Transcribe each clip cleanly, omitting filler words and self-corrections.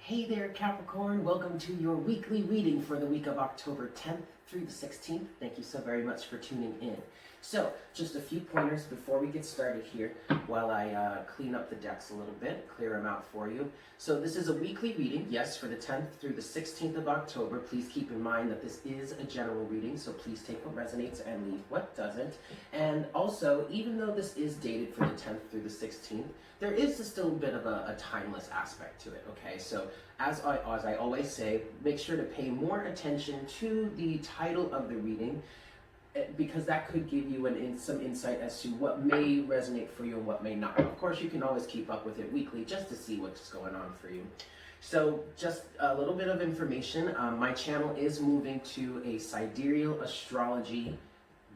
Hey there, Capricorn. Welcome to your weekly reading for the week of October 10th through the 16th. Thank you so very much for tuning in. So, just a few pointers before we get started here while I clean up the decks a little bit, clear them out for you. So this is a weekly reading, yes, for the 10th through the 16th of October. Please keep in mind that this is a general reading, so please take what resonates and leave what doesn't. And also, even though this is dated for the 10th through the 16th, there is still a bit of a timeless aspect to it, okay? So as I always say, make sure to pay more attention to the title of the reading, because that could give you some insight as to what may resonate for you and what may not. Of course, you can always keep up with it weekly just to see what's going on for you. So just a little bit of information. My channel is moving to a sidereal astrology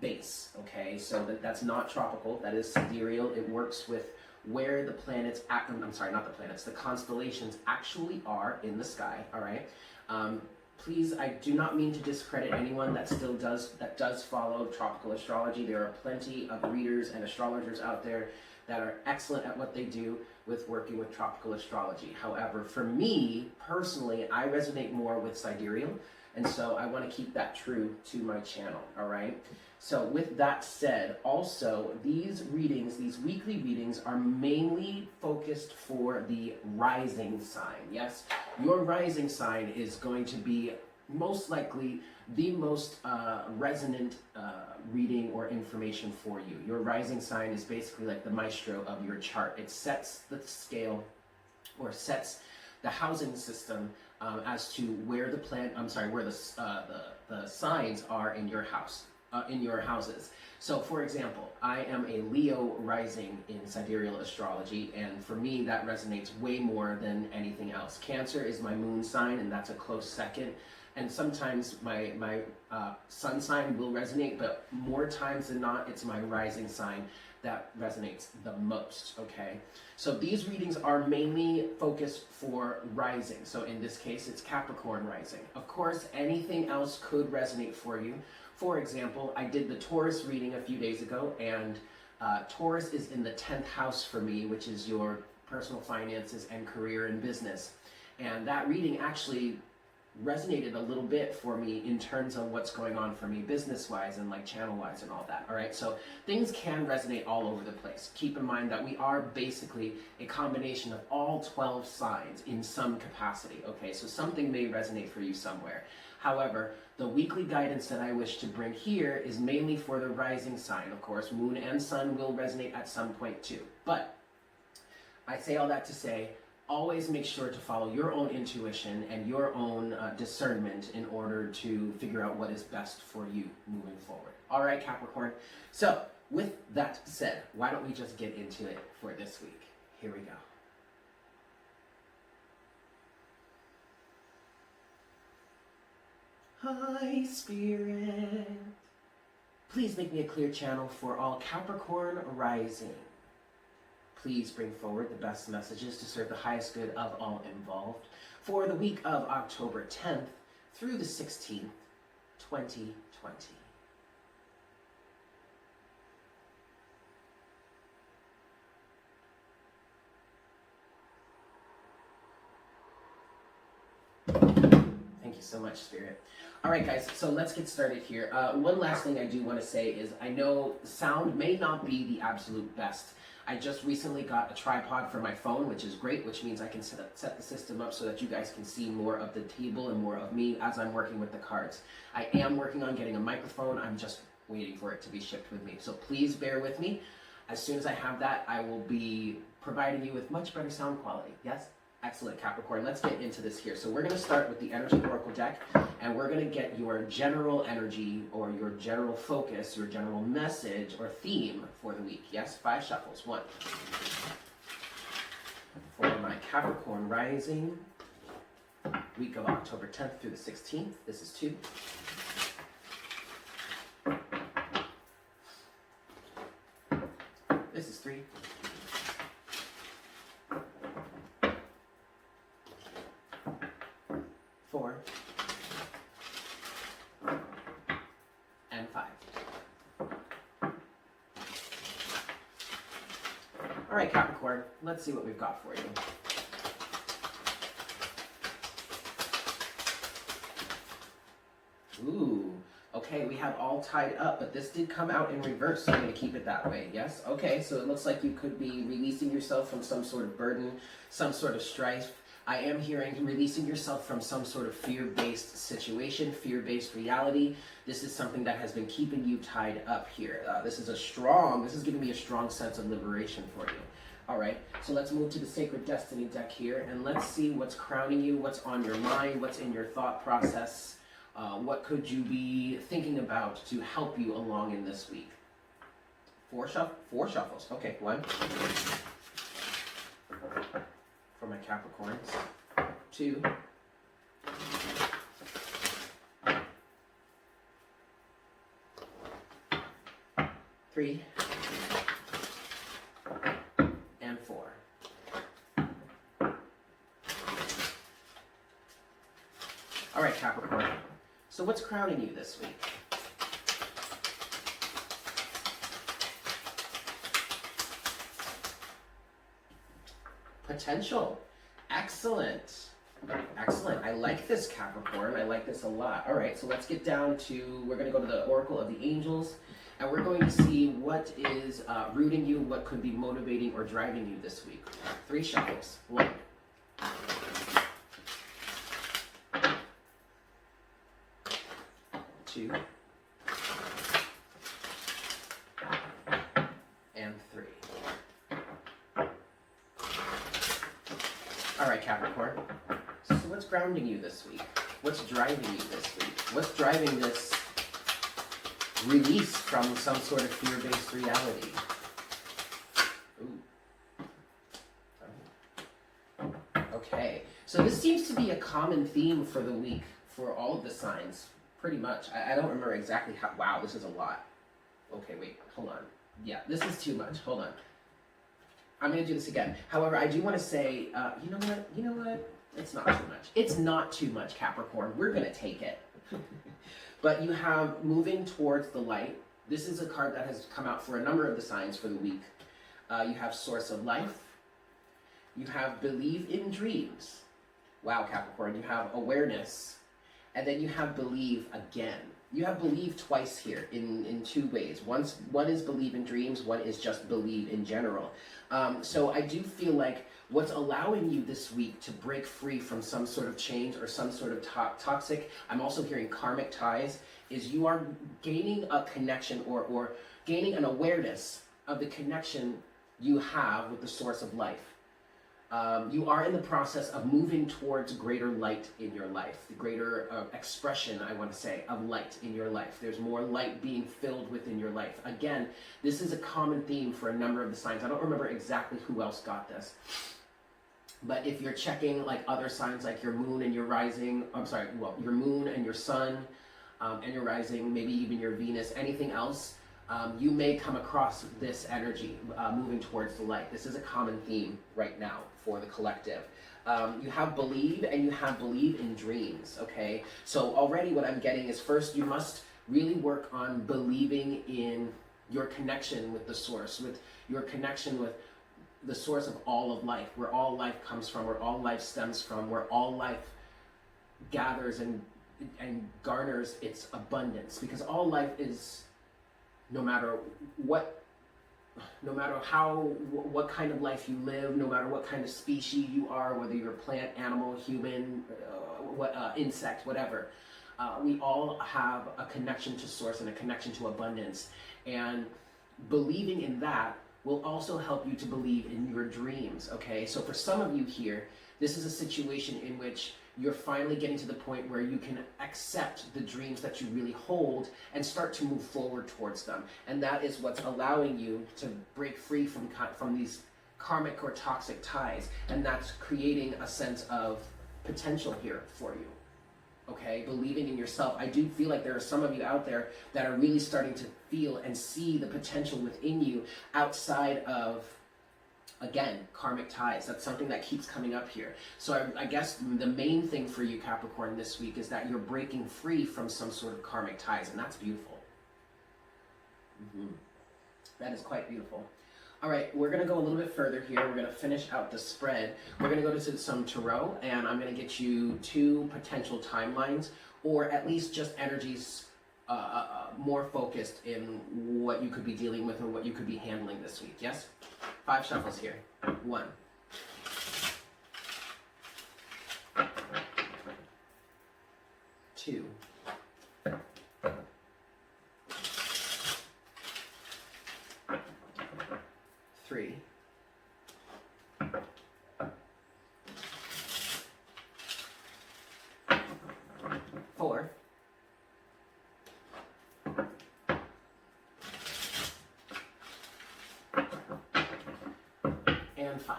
base, okay? So that's not tropical, that is sidereal. It works with where the planets, the constellations actually are in the sky, all right? Please, I do not mean to discredit anyone that does follow tropical astrology. There are plenty of readers and astrologers out there that are excellent at what they do with working with tropical astrology. However, for me, personally, I resonate more with sidereal, and so I want to keep that true to my channel, all right? So with that said, also, these weekly readings are mainly focused for the rising sign. Yes, your rising sign is going to be most likely the most resonant reading or information for you. Your rising sign is basically like the maestro of your chart. It sets the scale or sets the housing system as to where the signs are in your house. In your houses. So for example, I am a Leo rising in sidereal astrology, and for me that resonates way more than anything else. Cancer is my moon sign, and that's a close second. And sometimes my sun sign will resonate, but more times than not, it's my rising sign that resonates the most, okay? So these readings are mainly focused for rising. So in this case, it's Capricorn rising. Of course, anything else could resonate for you. For example, I did the Taurus reading a few days ago, and Taurus is in the 10th house for me, which is your personal finances and career and business. And that reading actually resonated a little bit for me in terms of what's going on for me business-wise and like channel-wise and all that, all right? So things can resonate all over the place. Keep in mind that we are basically a combination of all 12 signs in some capacity, okay? So something may resonate for you somewhere. However, the weekly guidance that I wish to bring here is mainly for the rising sign. Of course, moon and sun will resonate at some point too. But I say all that to say, always make sure to follow your own intuition and your own discernment in order to figure out what is best for you moving forward. All right, Capricorn. So with that said, why don't we just get into it for this week? Here we go. Hi, Spirit. Please make me a clear channel for all Capricorn rising. Please bring forward the best messages to serve the highest good of all involved for the week of October 10th through the 16th, 2020. Thank you so much, Spirit. All right, guys, so let's get started here. One last thing I do want to say is I know sound may not be the absolute best. I just recently got a tripod for my phone, which is great, which means I can set the system up so that you guys can see more of the table and more of me as I'm working with the cards. I am working on getting a microphone. I'm just waiting for it to be shipped with me. So please bear with me. As soon as I have that, I will be providing you with much better sound quality. Yes? Excellent, Capricorn. Let's get into this here. So we're going to start with the Energy Oracle deck, and we're going to get your general energy or your general focus, your general message or theme for the week. Yes, 5 shuffles. 1. For my Capricorn rising, week of October 10th through the 16th. This is 2. This is 3. And 5. All right, Capricorn, let's see what we've got for you. Ooh. Okay, we have all tied up, but this did come out in reverse, so I'm going to keep it that way. Yes? Okay, so it looks like you could be releasing yourself from some sort of burden, some sort of strife. I am hearing releasing yourself from some sort of fear-based situation, fear-based reality. This is something that has been keeping you tied up here. This is giving me a strong sense of liberation for you. All right, so let's move to the Sacred Destiny deck here, and let's see what's crowning you, what's on your mind, what's in your thought process. What could you be thinking about to help you along in this week? Four shuffles. Okay, one. For my Capricorns. Two. Three. And four. All right, Capricorn. So what's crowning you this week? Potential. Excellent. Excellent. I like this, Capricorn. I like this a lot. All right, so let's get down to, we're going to go to the Oracle of the Angels, and we're going to see what is rooting you, what could be motivating or driving you this week. 3 shuffles. 1. 2. And 3. All right, Capricorn. So what's grounding you this week? What's driving you this week? What's driving this release from some sort of fear-based reality? Ooh. Okay. So this seems to be a common theme for the week for all of the signs, pretty much. I don't remember exactly how. Wow, this is a lot. Okay, wait, hold on. Yeah, this is too much. Hold on. I'm going to do this again. However, I do want to say, you know what? It's not too much. It's not too much, Capricorn. We're going to take it. But you have moving towards the light. This is a card that has come out for a number of the signs for the week. You have source of life. You have believe in dreams. Wow, Capricorn. You have awareness. And then you have believe again. You have believe twice here in 2 ways. One is believe in dreams, one is just believe in general. So I do feel like what's allowing you this week to break free from some sort of change or some sort of toxic, I'm also hearing karmic ties, is you are gaining a connection or gaining an awareness of the connection you have with the source of life. You are in the process of moving towards greater light in your life, the greater expression, I want to say, of light in your life. There's more light being filled within your life. Again, this is a common theme for a number of the signs. I don't remember exactly who else got this. But if you're checking like other signs like your moon and your rising, your moon and your sun and your rising, maybe even your Venus, anything else, you may come across this energy moving towards the light. This is a common theme right now for the collective. You have believe and you have believe in dreams, okay? So already what I'm getting is first you must really work on believing in your connection with the source, with your connection with the source of all of life, where all life comes from, where all life stems from, where all life gathers and garners its abundance. Because all life is, no matter what kind of life you live, no matter what kind of species you are, whether you're plant, animal, human, insect, whatever, we all have a connection to source and a connection to abundance. And believing in that will also help you to believe in your dreams, okay? So for some of you here, this is a situation in which you're finally getting to the point where you can accept the dreams that you really hold and start to move forward towards them. And that is what's allowing you to break free from these karmic or toxic ties. And that's creating a sense of potential here for you. Okay, believing in yourself. I do feel like there are some of you out there that are really starting to feel and see the potential within you outside of, again, karmic ties. That's something that keeps coming up here. So I guess the main thing for you, Capricorn, this week is that you're breaking free from some sort of karmic ties, and that's beautiful. That is quite beautiful. All right, we're going to go a little bit further here. We're going to finish out the spread. We're going to go to some tarot, and I'm going to get you 2 potential timelines, or at least just energies more focused in what you could be dealing with or what you could be handling this week. Yes? 5 shuffles here. 1. 2. 3. 4. And 5.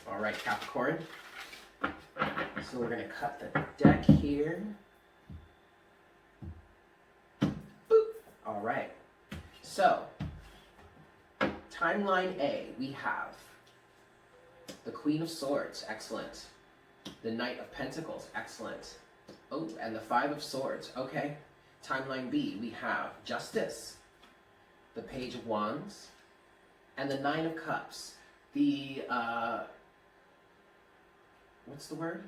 All right, Capricorn. So we're going to cut the deck here. Boop. All right. So, timeline A, we have the Queen of Swords, excellent. The Knight of Pentacles, excellent. Oh, and the 5 of Swords, okay. Timeline B, we have Justice, the Page of Wands, and the 9 of Cups. The, what's the word?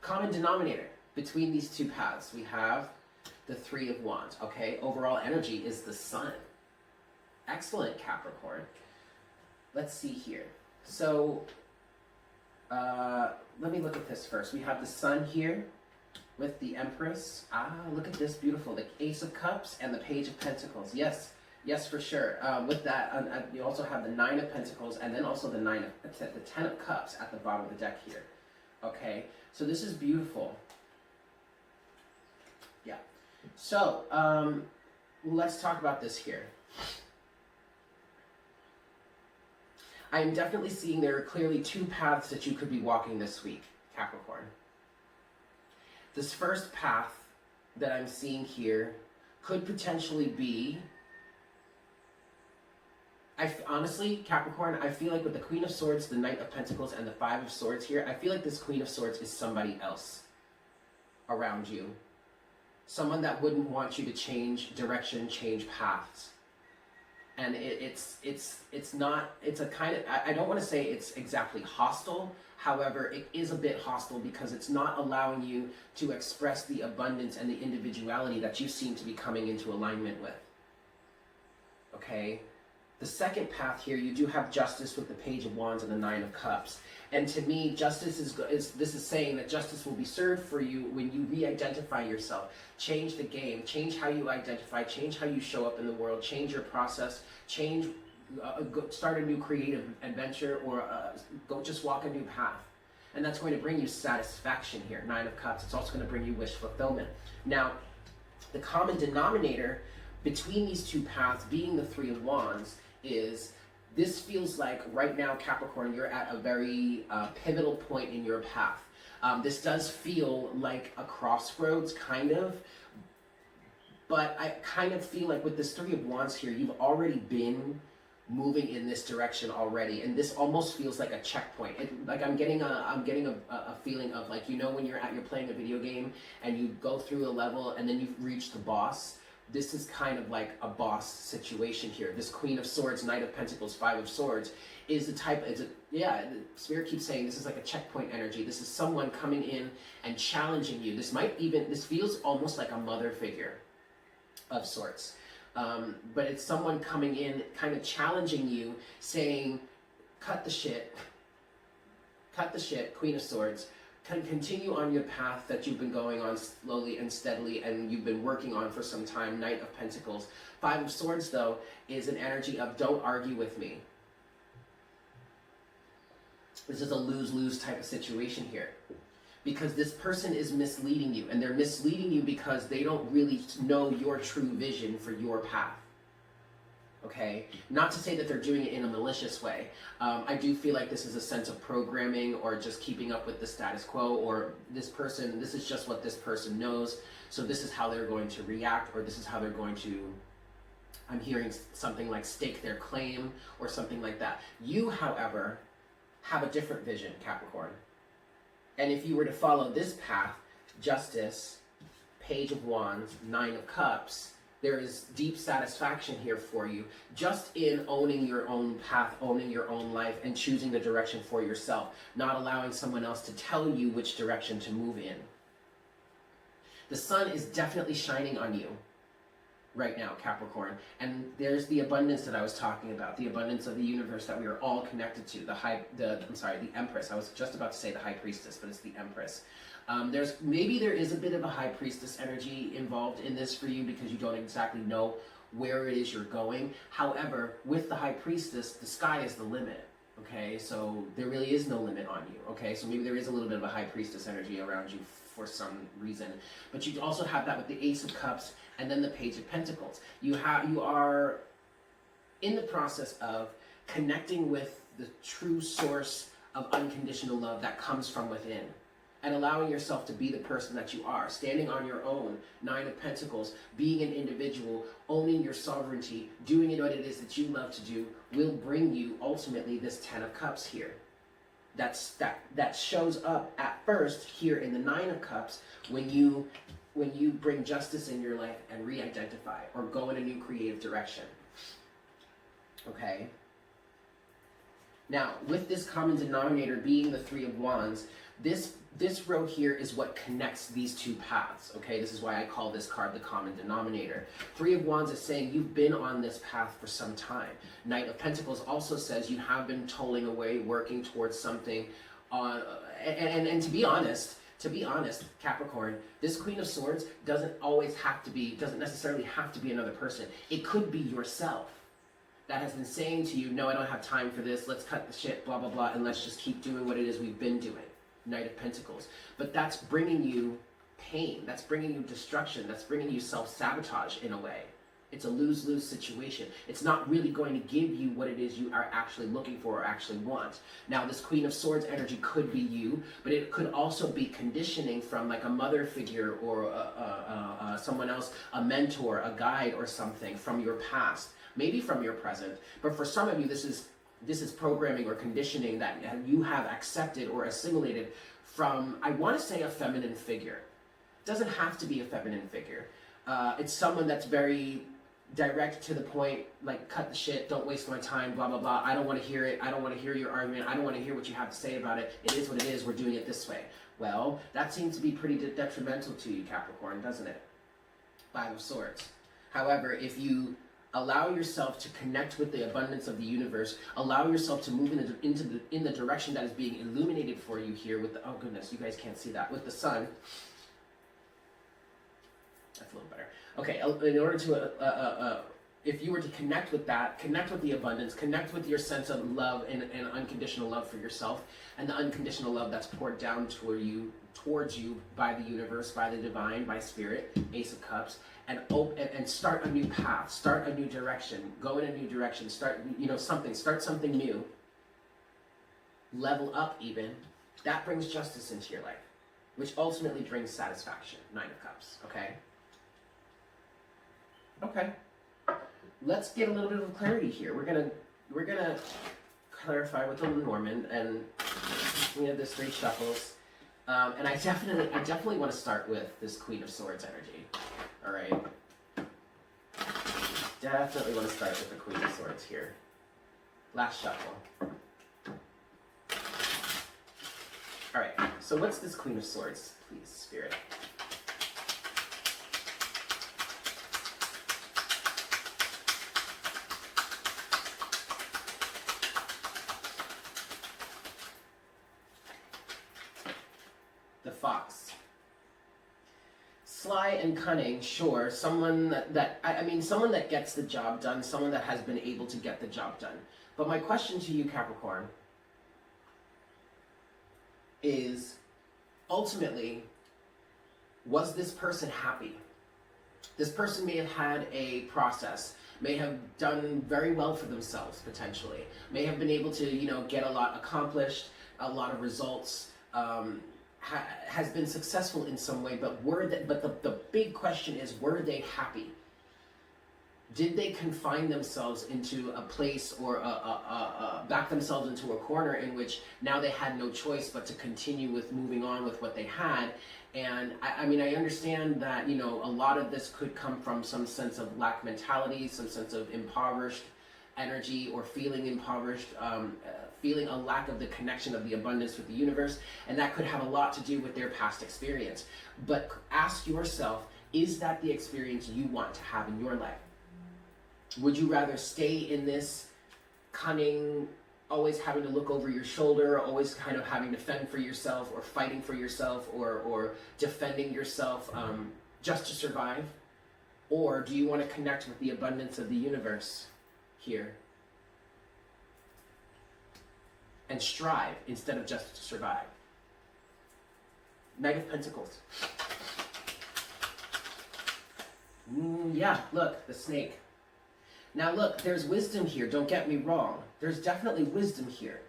Common denominator between these 2 paths. We have the 3 of Wands, okay? Overall energy is the Sun. Excellent, Capricorn. Let's see here. So, let me look at this first. We have the Sun here with the Empress. Ah, look at this, beautiful. The Ace of Cups and the Page of Pentacles. Yes, yes, for sure. With that, you also have the 9 of Pentacles and then also the 10 of Cups at the bottom of the deck here. Okay, so this is beautiful. Yeah. So, let's talk about this here. I am definitely seeing there are clearly 2 paths that you could be walking this week, Capricorn. This first path that I'm seeing here could potentially be, honestly, Capricorn, I feel like with the Queen of Swords, the Knight of Pentacles, and the 5 of Swords here, I feel like this Queen of Swords is somebody else around you. Someone that wouldn't want you to change direction, change paths. And it's a kind of, I don't want to say it's exactly hostile. However, it is a bit hostile because it's not allowing you to express the abundance and the individuality that you seem to be coming into alignment with. Okay? The second path here, you do have Justice with the Page of Wands and the 9 of Cups. And to me, Justice this is saying that justice will be served for you when you re-identify yourself. Change the game, change how you identify, change how you show up in the world, change your process, start a new creative adventure, or just walk a new path. And that's going to bring you satisfaction here, 9 of Cups. It's also going to bring you wish fulfillment. Now, the common denominator between these 2 paths, being the 3 of Wands, is this feels like right now, Capricorn, you're at a very pivotal point in your path. This does feel like a crossroads, kind of, but I kind of feel like with this 3 of Wands here, you've already been moving in this direction already, and this almost feels like a checkpoint. Like I'm getting a feeling of, like, you know, when you're playing a video game and you go through a level and then you've reached the boss. This is kind of like a boss situation here. This Queen of Swords, Knight of Pentacles, 5 of Swords is the type, the Spirit keeps saying this is like a checkpoint energy. This is someone coming in and challenging you. This feels almost like a mother figure of sorts. But it's someone coming in, kind of challenging you, saying, cut the shit, Queen of Swords. Continue on your path that you've been going on slowly and steadily and you've been working on for some time, Knight of Pentacles. 5 of Swords, though, is an energy of don't argue with me. This is a lose-lose type of situation here. Because this person is misleading you, and they're misleading you because they don't really know your true vision for your path. Okay? Not to say that they're doing it in a malicious way. I do feel like this is a sense of programming or just keeping up with the status quo, or this is just what this person knows, so this is how they're going to react, or this is how they're going to, I'm hearing something like stake their claim or something like that. You, however, have a different vision, Capricorn. And if you were to follow this path, Justice, Page of Wands, 9 of Cups, There is deep satisfaction here for you just in owning your own path, owning your own life, and choosing the direction for yourself, not allowing someone else to tell you which direction to move in. The sun is definitely shining on you right now, Capricorn, and there's the abundance that I was talking about, the abundance of the universe that we are all connected to. The Empress. I was just about to say the High Priestess, but it's the Empress. Maybe there is a bit of a High Priestess energy involved in this for you because you don't exactly know where it is you're going. However, with the High Priestess, the sky is the limit. Okay, so there really is no limit on you. Okay, so maybe there is a little bit of a High Priestess energy around you for some reason, but you also have that with the Ace of Cups and then the Page of Pentacles. You are in the process of connecting with the true source of unconditional love that comes from within, and allowing yourself to be the person that you are, standing on your own. Nine of Pentacles, being an individual, owning your sovereignty, doing what it is that you love to do, will bring you ultimately this Ten of Cups here. That shows up at first here in the Nine of Cups when you bring justice in your life and re-identify or go in a new creative direction. Okay? Now, with this common denominator being the Three of Wands, this row here is what connects these two paths. Okay, this is why I call this card the common denominator. Three of Wands is saying you've been on this path for some time. Knight of Pentacles also says you have been toiling away, working towards something. And to be honest, Capricorn, this Queen of Swords doesn't necessarily have to be another person. It could be yourself that has been saying to you, no, I don't have time for this, let's cut the shit, blah, blah, blah, and let's just keep doing what it is we've been doing. Knight of Pentacles. But that's bringing you pain, that's bringing you destruction, that's bringing you self-sabotage in a way. It's a lose-lose situation. It's not really going to give you what it is you are actually looking for or actually want. Now, this Queen of Swords energy could be you, but it could also be conditioning from like a mother figure or someone else, a mentor, a guide or something from your past, maybe from your present. But for some of you, this is programming or conditioning that you have accepted or assimilated from, I want to say, a feminine figure. It doesn't have to be a feminine figure. It's someone that's very direct to the point, like, cut the shit, don't waste my time, blah, blah, blah. I don't want to hear it. I don't want to hear your argument. I don't want to hear what you have to say about it. It is what it is. We're doing it this way. Well, that seems to be pretty detrimental to you, Capricorn, doesn't it? Five of Swords. However, if you allow yourself to connect with the abundance of the universe, allow yourself to move in the direction that is being illuminated for you here with the, oh goodness, you guys can't see that, with the sun. That's a little better. Okay, in order to, if you were to connect with that, connect with the abundance, connect with your sense of love and unconditional love for yourself, and the unconditional love that's poured down towards you by the universe, by the divine, by spirit, Ace of Cups, and start a new path, start a new direction, go in a new direction, start something new, level up even, that brings justice into your life, which ultimately brings satisfaction. Nine of Cups, okay? Okay. Let's get a little bit of clarity here. We're gonna clarify with the Norman, and we have this 3 shuffles. And I definitely want to start with this Queen of Swords energy. All right. Definitely want to start with the Queen of Swords here. Last shuffle. All right. So what's this Queen of Swords, please, Spirit? The Fox. Sly and cunning, sure. Someone someone that gets the job done, someone that has been able to get the job done. But my question to you, Capricorn, is ultimately, was this person happy? This person may have had a process, may have done very well for themselves, potentially, may have been able to, get a lot accomplished, a lot of results, has been successful in some way, but the big question is, were they happy? Did they confine themselves into a place or back themselves into a corner in which now they had no choice but to continue with moving on with what they had? And I mean, I understand that, you know, a lot of this could come from some sense of lack mentality, some sense of impoverished energy, or feeling impoverished, feeling a lack of the connection of the abundance with the universe. And that could have a lot to do with their past experience. But ask yourself, is that the experience you want to have in your life? Would you rather stay in this cunning, always having to look over your shoulder, always kind of having to fend for yourself, or fighting for yourself, or defending yourself just to survive? Or do you want to connect with the abundance of the universe here and strive instead of just to survive? Knight of Pentacles. Yeah, look, the snake. Now look, there's wisdom here, don't get me wrong. There's definitely wisdom here.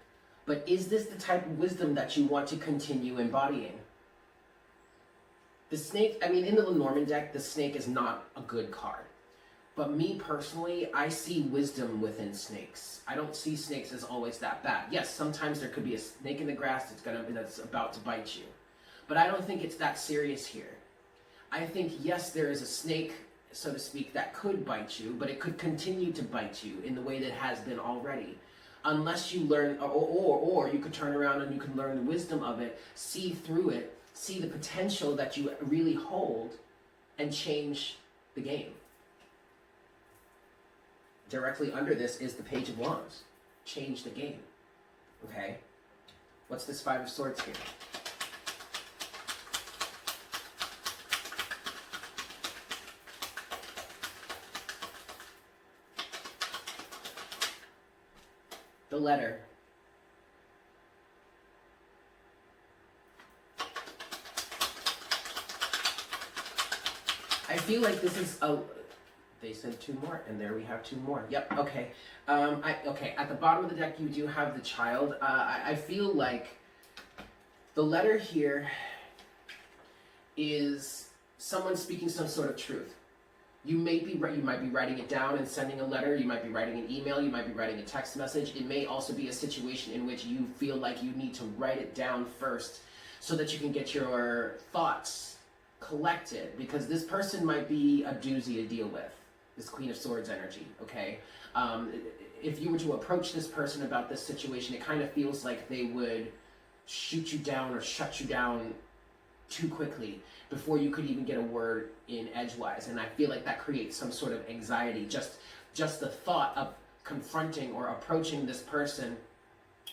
But is this the type of wisdom that you want to continue embodying? The snake, I mean, in the Lenormand deck, the snake is not a good card. But me personally, I see wisdom within snakes. I don't see snakes as always that bad. Yes, sometimes there could be a snake in the grass that's about to bite you. But I don't think it's that serious here. I think, yes, there is a snake, so to speak, that could bite you, but it could continue to bite you in the way that it has been already. Unless you learn, or you could turn around and you can learn the wisdom of it, see through it, see the potential that you really hold, and change the game. Directly under this is the Page of Wands. Change the game. Okay? What's this Five of Swords here? The letter. I feel like this is a... They said two more, and there we have two more. Yep, okay. Okay, at the bottom of the deck, you do have the Child. I feel like the letter here is someone speaking some sort of truth. You might be writing it down and sending a letter. You might be writing an email. You might be writing a text message. It may also be a situation in which you feel like you need to write it down first so that you can get your thoughts collected, because this person might be a doozy to deal with, this Queen of Swords energy, okay? If you were to approach this person about this situation, it kind of feels like they would shoot you down or shut you down too quickly before you could even get a word in edgewise. And I feel like that creates some sort of anxiety. Just the thought of confronting or approaching this person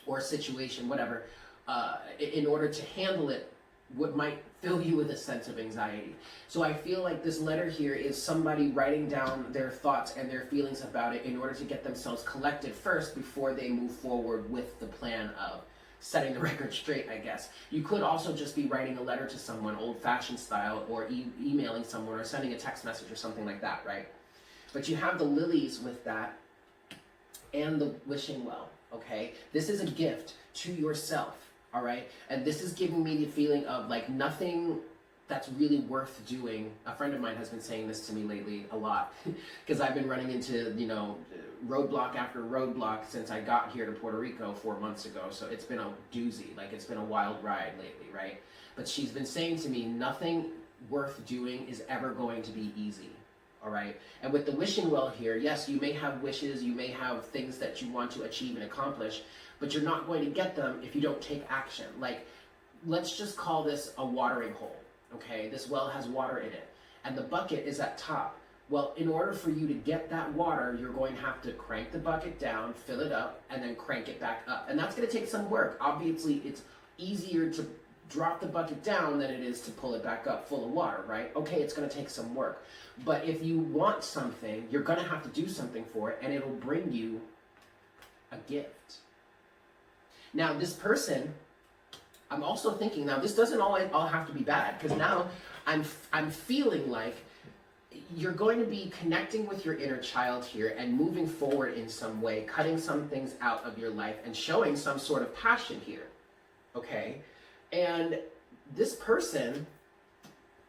or situation, whatever, in order to handle it, what might fill you with a sense of anxiety. So I feel like this letter here is somebody writing down their thoughts and their feelings about it in order to get themselves collected first before they move forward with the plan of setting the record straight, I guess. You could also just be writing a letter to someone, old-fashioned style, or emailing someone, or sending a text message or something like that, right? But you have the lilies with that, and the wishing well, okay? This is a gift to yourself, all right? And this is giving me the feeling of like nothing that's really worth doing. A friend of mine has been saying this to me lately a lot, because I've been running into, you know, roadblock after roadblock since I got here to Puerto Rico 4 months ago. So it's been a doozy, like it's been a wild ride lately, right? But she's been saying to me, nothing worth doing is ever going to be easy, all right? And with the wishing well here, yes, you may have wishes, you may have things that you want to achieve and accomplish, but you're not going to get them if you don't take action. Like, let's just call this a watering hole, okay? This well has water in it, and the bucket is at top. Well, in order for you to get that water, you're going to have to crank the bucket down, fill it up, and then crank it back up. And that's going to take some work. Obviously, it's easier to drop the bucket down than it is to pull it back up full of water, right? Okay, it's going to take some work. But if you want something, you're going to have to do something for it, and it'll bring you a gift. Now, this person, I'm also thinking, now this doesn't all have to be bad, because now I'm feeling like you're going to be connecting with your inner child here and moving forward in some way, cutting some things out of your life and showing some sort of passion here, okay? And this person,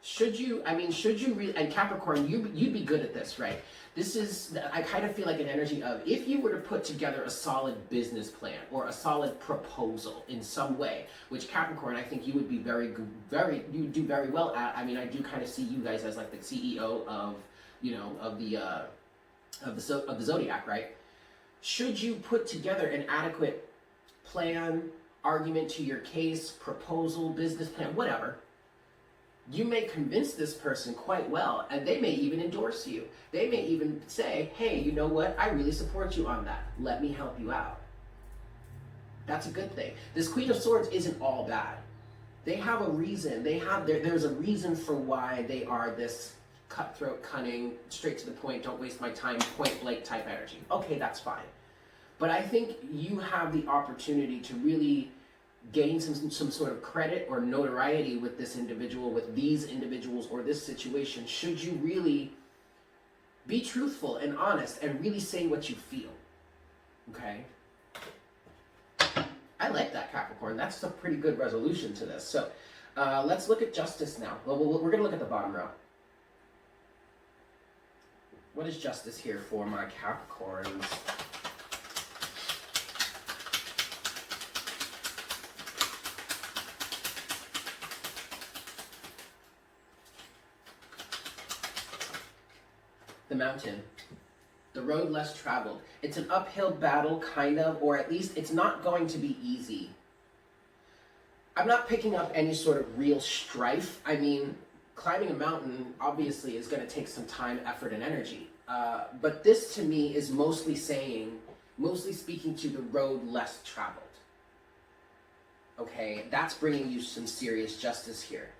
Should you, and Capricorn, you'd be good at this, right? This is, I kind of feel like an energy of, if you were to put together a solid business plan or a solid proposal in some way, which Capricorn, I think you would be very good, you do very well at. I mean, I do kind of see you guys as like the CEO of, you know, of the zodiac, right? Should you put together an adequate plan, argument to your case, proposal, business plan, whatever, you may convince this person quite well, and they may even endorse you. They may even say, hey, you know what? I really support you on that. Let me help you out. That's a good thing. This Queen of Swords isn't all bad. They have a reason. There's a reason for why they are this cutthroat, cunning, straight to the point, don't waste my time, point blank type energy. Okay, that's fine. But I think you have the opportunity to really gain some sort of credit or notoriety with this individual, with these individuals, or this situation, should you really be truthful and honest and really say what you feel. Okay? I like that, Capricorn. That's a pretty good resolution to this. So let's look at justice now. Well, we're going to look at the bottom row. What is justice here for my Capricorns? The mountain, the road less traveled. It's an uphill battle, kind of, or at least it's not going to be easy. I'm not picking up any sort of real strife. I mean, climbing a mountain obviously is going to take some time, effort, and energy. But this to me is mostly speaking to the road less traveled. Okay, that's bringing you some serious justice here.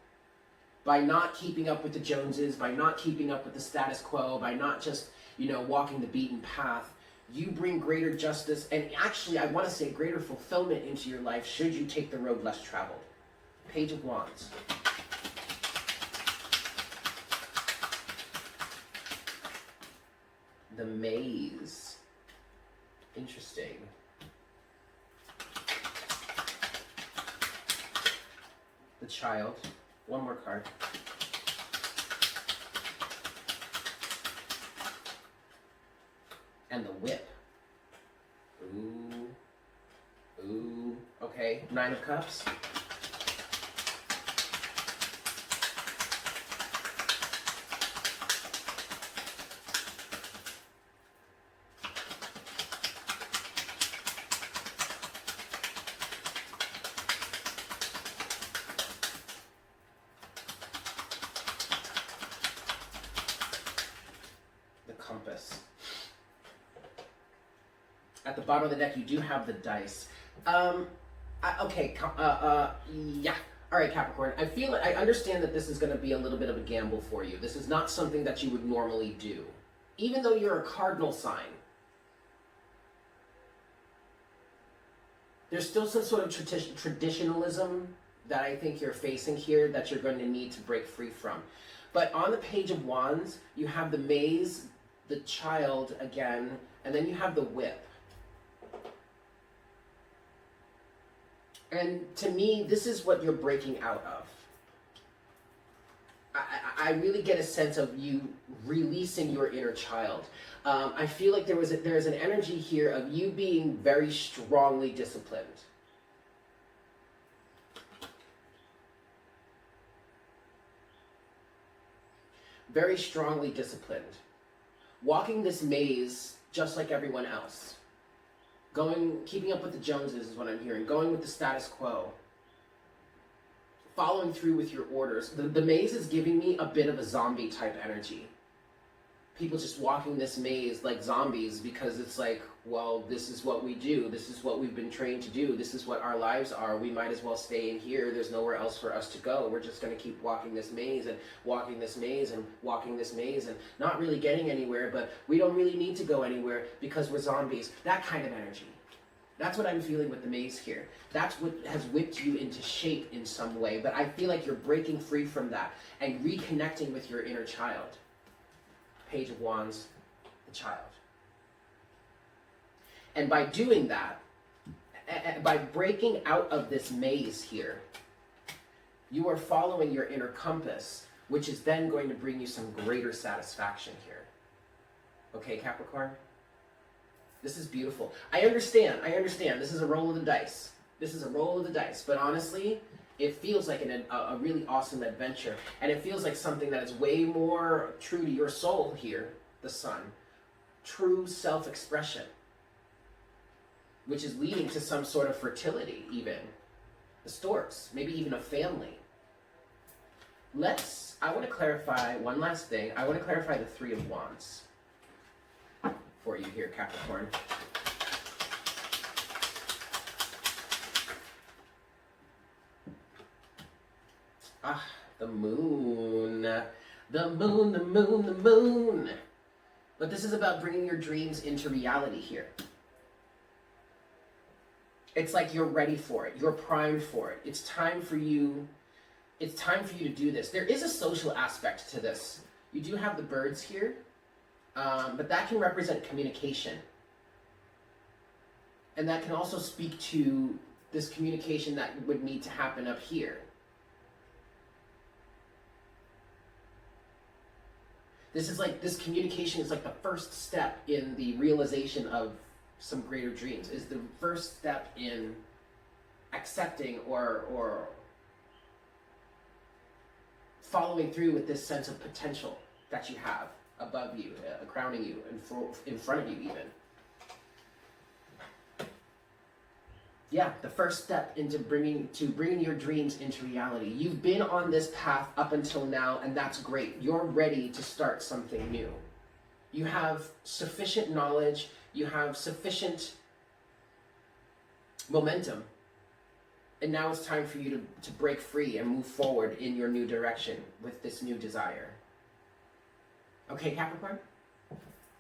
By not keeping up with the Joneses, by not keeping up with the status quo, by not just, walking the beaten path, you bring greater justice, and actually, I want to say greater fulfillment into your life should you take the road less traveled. Page of Wands. The Maze. Interesting. The Child. One more card. And the Whip. Ooh. Ooh. Okay. Nine of Cups. Compass. At the bottom of the deck, you do have the dice. Yeah. All right, Capricorn. I understand that this is going to be a little bit of a gamble for you. This is not something that you would normally do, even though you're a cardinal sign. There's still some sort of traditionalism that I think you're facing here that you're going to need to break free from. But on the Page of Wands, you have the Maze, the Child again, and then you have the Whip. And to me, this is what you're breaking out of. I really get a sense of you releasing your inner child. I feel like there is an energy here of you being very strongly disciplined. Very strongly disciplined. Walking this maze just like everyone else. Keeping up with the Joneses is what I'm hearing. Going with the status quo. Following through with your orders. The maze is giving me a bit of a zombie type energy. People just walking this maze like zombies because it's like, well, this is what we do. This is what we've been trained to do. This is what our lives are. We might as well stay in here. There's nowhere else for us to go. We're just going to keep walking this maze and walking this maze and walking this maze and not really getting anywhere, but we don't really need to go anywhere because we're zombies. That kind of energy. That's what I'm feeling with the maze here. That's what has whipped you into shape in some way, but I feel like you're breaking free from that and reconnecting with your inner child. Page of Wands, the Child. And by doing that, by breaking out of this maze here, you are following your inner compass, which is then going to bring you some greater satisfaction here. Okay, Capricorn? This is beautiful. I understand. This is a roll of the dice. But honestly, it feels like a really awesome adventure. And it feels like something that is way more true to your soul here, the sun. True self-expression. Which is leading to some sort of fertility, even. The storks, maybe even a family. I want to clarify one last thing. I want to clarify the Three of Wands for you here, Capricorn. The moon. The moon, the moon, the moon. But this is about bringing your dreams into reality here. It's like you're ready for it. You're primed for it. It's time for you to do this. There is a social aspect to this. You do have the birds here, but that can represent communication. And that can also speak to this communication that would need to happen up here. This communication is like the first step in the realization of some greater dreams, is the first step in accepting or following through with this sense of potential that you have above you, crowning you, and in front of you even. Yeah, the first step into bringing your dreams into reality. You've been on this path up until now, and that's great. You're ready to start something new. You have sufficient knowledge, you have sufficient momentum, and now it's time for you to break free and move forward in your new direction with this new desire. Okay, Capricorn?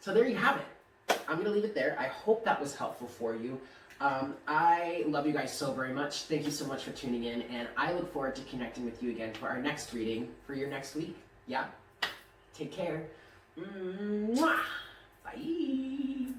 So there you have it. I'm going to leave it there. I hope that was helpful for you. I love you guys so very much. Thank you so much for tuning in, and I look forward to connecting with you again for our next reading for your next week. Yeah? Take care. Mwah! Bye!